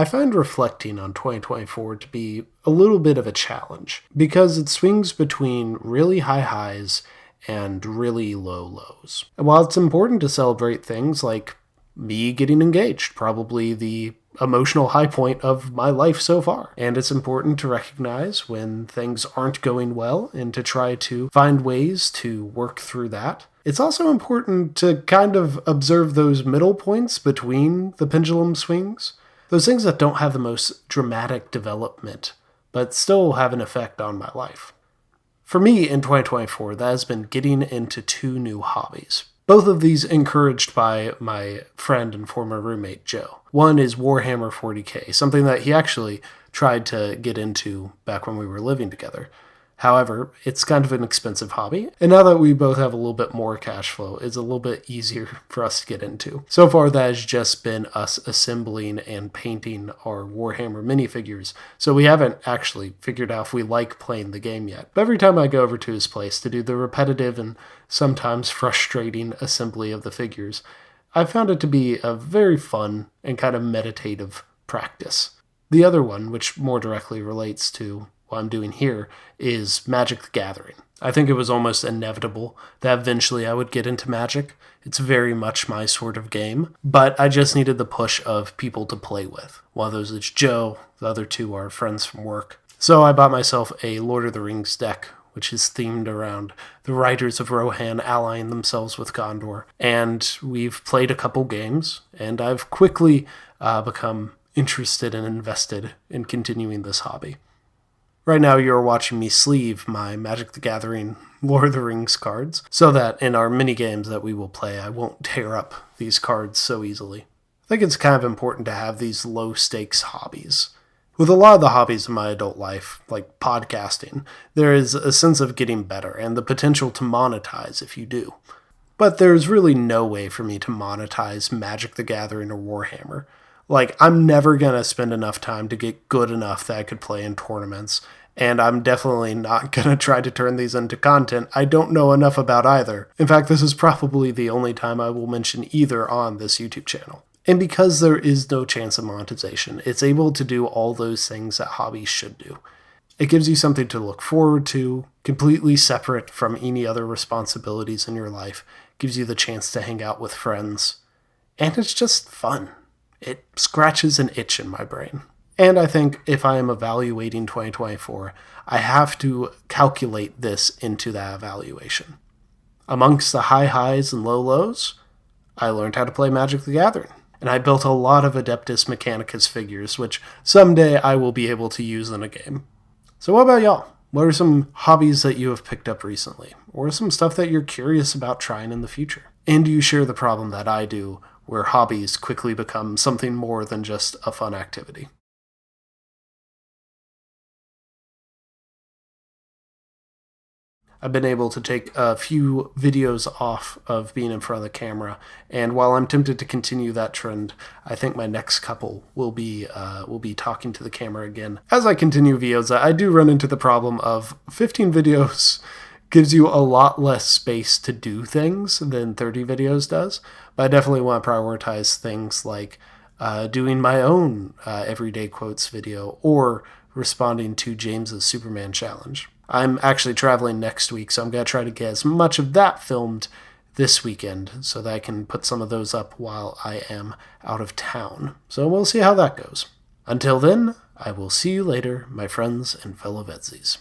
I find reflecting on 2024 to be a little bit of a challenge because it swings between really high highs and really low lows. And while it's important to celebrate things like me getting engaged, probably the emotional high point of my life so far. And it's important to recognize when things aren't going well and to try to find ways to work through that. It's also important to kind of observe those middle points between the pendulum swings, those things that don't have the most dramatic development, but still have an effect on my life. For me in 2024, that has been getting into 2 new hobbies. Both of these encouraged by my friend and former roommate, Joe. One is Warhammer 40k, something that he actually tried to get into back when we were living together. However, it's kind of an expensive hobby, and now that we both have a little bit more cash flow, it's a little bit easier for us to get into. So far, that has just been us assembling and painting our Warhammer minifigures, so we haven't actually figured out if we like playing the game yet. But every time I go over to his place to do the repetitive and sometimes frustrating assembly of the figures, I found it to be a very fun and kind of meditative practice. The other one, which more directly relates to what I'm doing here, is Magic the Gathering. I think it was almost inevitable that eventually I would get into Magic. It's very much my sort of game, but I just needed the push of people to play with. One of those is Joe, the other 2 are friends from work. So I bought myself a Lord of the Rings deck, which is themed around the Riders of Rohan allying themselves with Gondor. And we've played a couple games, and I've quickly become interested and invested in continuing this hobby. Right now you're watching me sleeve my Magic the Gathering Lord of the Rings cards, so that in our mini games that we will play, I won't tear up these cards so easily. I think it's kind of important to have these low-stakes hobbies. With a lot of the hobbies in my adult life, like podcasting, there is a sense of getting better and the potential to monetize if you do. But there's really no way for me to monetize Magic the Gathering or Warhammer. Like, I'm never going to spend enough time to get good enough that I could play in tournaments, and I'm definitely not going to try to turn these into content I don't know enough about either. In fact, this is probably the only time I will mention either on this YouTube channel. And because there is no chance of monetization, it's able to do all those things that hobbies should do. It gives you something to look forward to, completely separate from any other responsibilities in your life, gives you the chance to hang out with friends, and it's just fun. It scratches an itch in my brain. And I think if I am evaluating 2024, I have to calculate this into that evaluation. Amongst the high highs and low lows, I learned how to play Magic the Gathering. And I built a lot of Adeptus Mechanicus figures, which someday I will be able to use in a game. So what about y'all? What are some hobbies that you have picked up recently? Or some stuff that you're curious about trying in the future? And do you share the problem that I do, where hobbies quickly become something more than just a fun activity? I've been able to take a few videos off of being in front of the camera, and while I'm tempted to continue that trend, I think my next couple will be talking to the camera again. As I continue videos, I do run into the problem of 15 videos gives you a lot less space to do things than 30 videos does, but I definitely want to prioritize things like doing my own everyday quotes video or responding to James's Superman challenge. I'm actually traveling next week, so I'm going to try to get as much of that filmed this weekend so that I can put some of those up while I am out of town. So we'll see how that goes. Until then, I will see you later, my friends and fellow VEDSies.